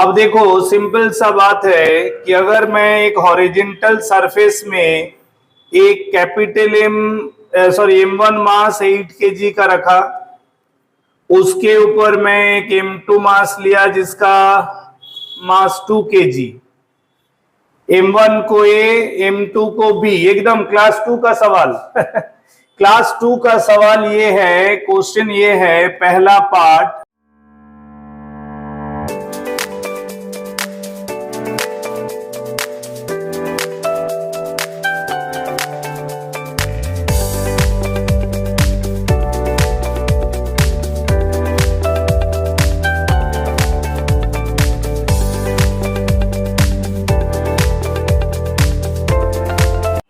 अब देखो सिंपल सा बात है कि अगर मैं एक हॉरिजॉन्टल सरफेस में एक कैपिटल M1 मास 8 kg का रखा, उसके ऊपर मैं एक M2 मास लिया जिसका मास 2 kg, M1 को A, M2 को B, एकदम क्लास 2 का सवाल क्लास 2 का सवाल ये है, क्वेश्चन ये है, पहला पार्ट,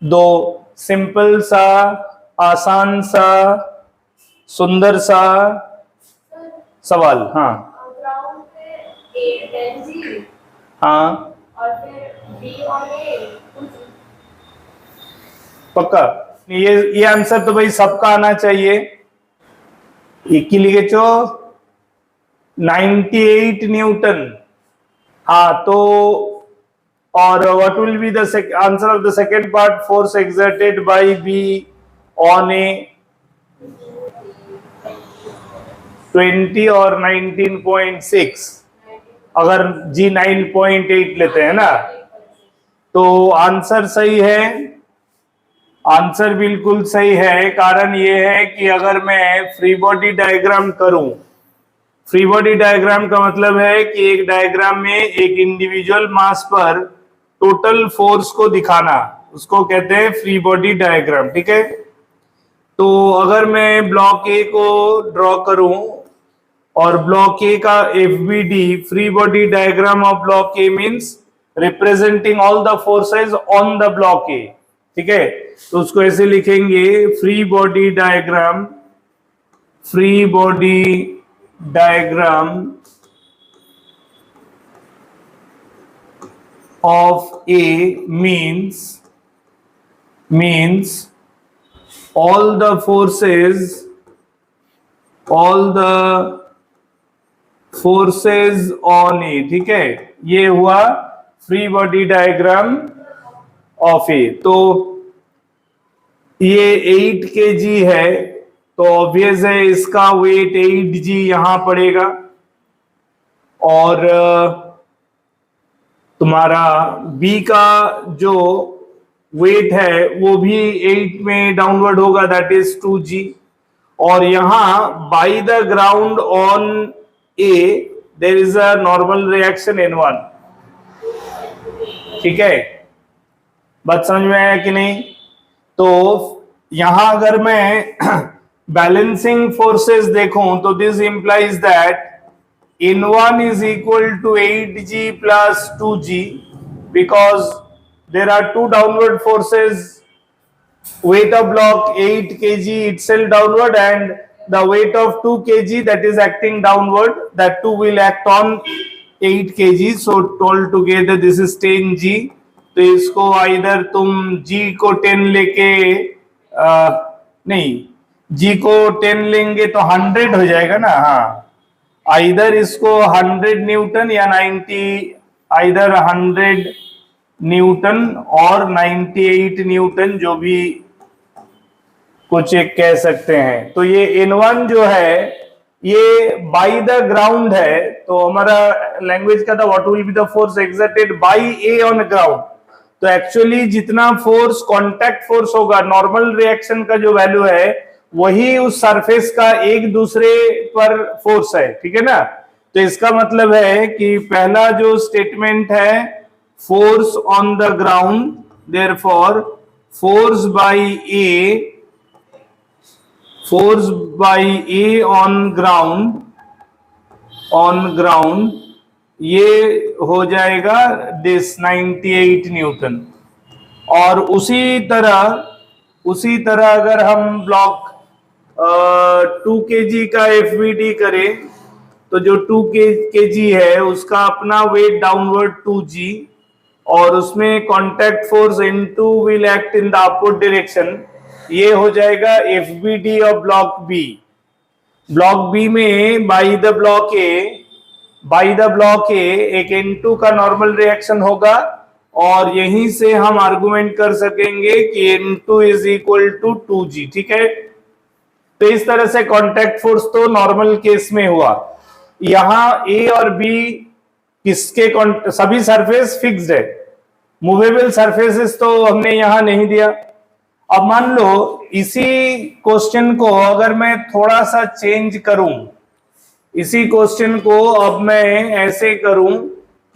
दो सिंपल सा, आसान सा, सुंदर सा सवाल। हाँ ग्राउंड पे A10G, हाँ और फिर B और A 2G। पक्का ये आंसर तो भाई सबका आना चाहिए। एक ही लिखे चो 98 न्यूटन। हाँ तो और what will be the answer of the second part? Force exerted by B on A 20 और 19.6, अगर G 9.8 लेते हैं ना, तो आंसर सही है, आंसर बिल्कुल सही है। कारण ये है कि अगर मैं फ्री बॉडी डायग्राम करूं, फ्री बॉडी डायग्राम का मतलब है कि एक डायग्राम में एक इंडिविजुअल मास पर टोटल फोर्स को दिखाना, उसको कहते हैं फ्री बॉडी डायग्राम। ठीक है, तो अगर मैं ब्लॉक ए को ड्रॉ करूं और ब्लॉक ए का FBD, free body diagram of block A means representing all the forces on the block ए। ठीक है, तो उसको ऐसे लिखेंगे, free body diagram, free body diagram of A means all the forces on A। ठीक है, ये हुआ फ्री बॉडी डायग्राम ऑफ ए। तो ये 8 kg है, तो ऑब्वियस है इसका वेट 8G यहां पड़ेगा, और तुम्हारा B का जो वेट है वो भी 8 में डाउनवर्ड होगा, दैट इज 2G। और यहां by the ground on A there is a normal reaction N1। ठीक है, बात समझ में आया कि नहीं? तो यहां अगर मैं बैलेंसिंग फोर्सेस देखूं तो this implies that N1 is equal to 8G plus 2G because there are two downward forces, weight of block 8 kg itself downward and the weight of 2 kg that is acting downward, that too will act on 8 kg, so all together this is 10G। तो इसको either तुम G को 10 लेके नहीं, G को 10 लेंगे तो 100 हो जाएगा ना। हाँ, आइदर इसको 100 न्यूटन या 90, आइदर 100 न्यूटन और 98 न्यूटन, जो भी कुछ एक कह सकते हैं। तो ये N1 जो है ये बाय द ग्राउंड है, तो हमारा लैंग्वेज का था what will be the force exerted by A on ground. तो एक्चुअली जितना फोर्स कांटेक्ट फोर्स होगा, नॉर्मल रिएक्शन का जो वैल्यू है वही उस सरफेस का एक दूसरे पर फोर्स है। ठीक है ना, तो इसका मतलब है कि पहला जो स्टेटमेंट है, force on the ground, therefore force by A on ground ये हो जाएगा दिस 98 न्यूटन। और उसी तरह अगर हम ब्लॉक 2 kg का FBD करें तो जो 2 kg है उसका अपना वेट डाउनवर्ड 2G, और उसमें contact force N2 will act in the upward direction. ये हो जाएगा FBD of block B. Block B में by the block A by the block A एक N2 का नॉर्मल रिएक्शन होगा और यहीं से हम आर्गुमेंट कर सकेंगे कि N2 is equal to 2G। ठीक है, तो इस तरह से कांटेक्ट फोर्स तो नॉर्मल केस में हुआ। यहां ए और बी किसके सभी सरफेस फिक्स्ड है, मूवेबल सरफेसेस तो हमने यहां नहीं दिया। अब मान लो इसी क्वेश्चन को अगर मैं थोड़ा सा चेंज करूं, इसी क्वेश्चन को अब मैं ऐसे करूं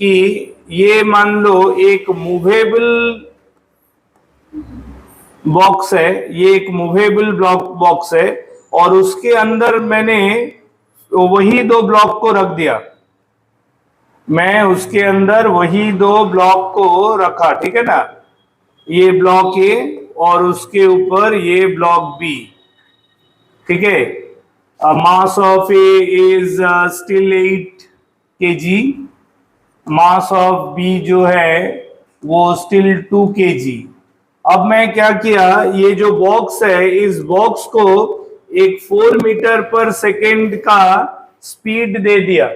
कि ये मान लो एक मूवेबल बॉक्स है, ये एक मूवेबल ब्लॉक बॉक्स है और उसके अंदर मैंने वही दो ब्लॉक को रख दिया, मैं उसके अंदर वही दो ब्लॉक को रखा। ठीक है ना, ये ब्लॉक ए और उसके ऊपर ये ब्लॉक बी। ठीक है, mass of A is still 8 kg, mass of B जो है वो स्टिल 2 kg। अब मैं क्या किया, ये जो बॉक्स है इस बॉक्स को एक 4 मीटर पर सेकेंड का स्पीड दे दिया।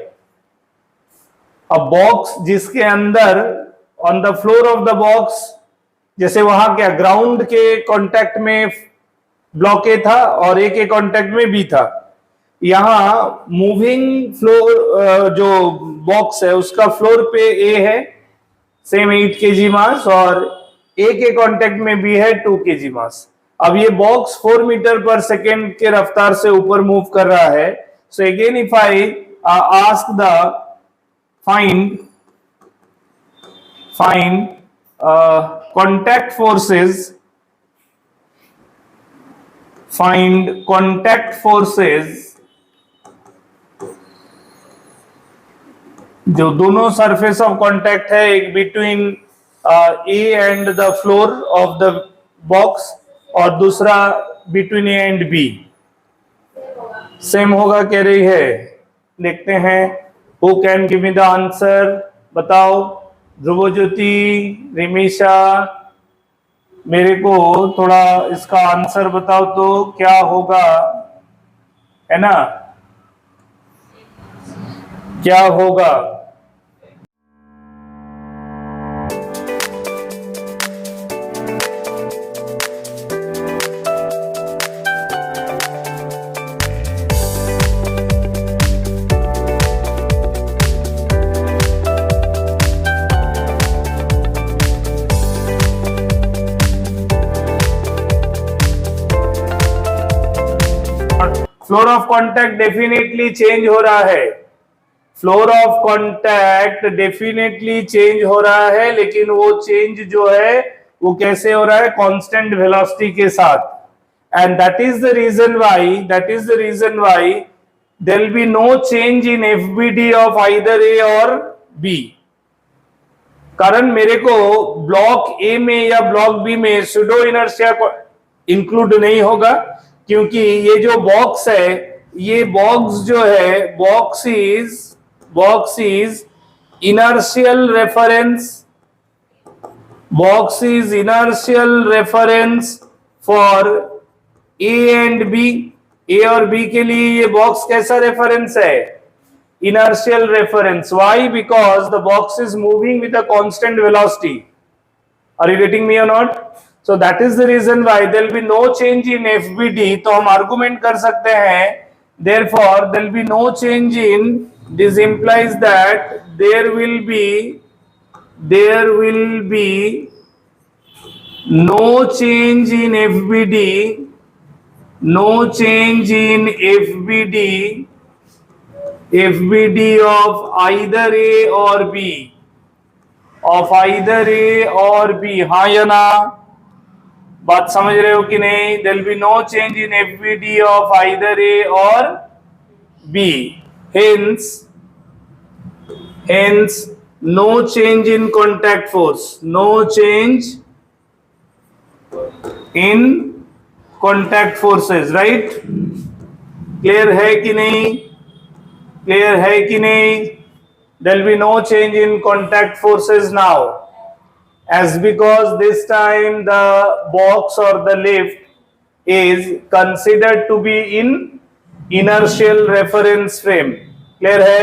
अब बॉक्स जिसके अंदर on the floor of the box, जैसे वहां क्या ग्राउंड के कांटेक्ट में ब्लॉक ए था और ए के कांटेक्ट में बी था, यहां मूविंग फ्लोर जो बॉक्स है उसका फ्लोर पे ए है सेम 8 kg मास और ए के कांटेक्ट में बी है 2 kg मास। अब ये बॉक्स 4 मीटर पर सेकेंड के रफ्तार से ऊपर मूव कर रहा है। So again if I ask the find contact forces, find contact forces जो दोनों सरफेस ऑफ कांटेक्ट है, एक between A and the floor of the box और दूसरा between A and B, same होगा कह रही है। देखते हैं Who can give me the answer? बताओ, ध्रुवज्योति, रिमीशा, मेरे को थोड़ा इसका आंसर बताओ तो क्या होगा, है ना, क्या होगा? Floor of contact definitely change हो रहा है, floor of contact definitely change हो रहा है, लेकिन वो चेंज जो है वो कैसे हो रहा है, कांस्टेंट वेलोसिटी के साथ। And that is the reason why there will be no change in FBD of either A और बी। कारण मेरे को ब्लॉक ए में या ब्लॉक बी में सूडो इनर्शिया इंक्लूड नहीं होगा, क्योंकि ये जो बॉक्स है, ये बॉक्स जो है box is inertial reference for A and B. A और बी के लिए ये बॉक्स कैसा रेफरेंस है, inertial reference. Why? Because the box is moving with a constant velocity. Are you getting me or not? So that is the reason why there will be no change in FBD. तो हम argument कर सकते हैं, therefore there will be no change in, this implies that there will be no change in FBD, no change in FBD of either A or B, of either A or B। हाँ या ना, बात समझ रहे हो कि नहीं? There will be no change in FBD of either A or B, hence no change in contact force, no change in contact forces, right? Clear है कि नहीं? क्लियर है कि नहीं? There will be no change in contact forces now, as because this time the box or the lift is considered to be in inertial reference frame. Clear है?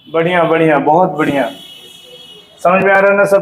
बढ़िया बढ़िया, बहुत बढ़िया, समझ में आ रहा है ना सब।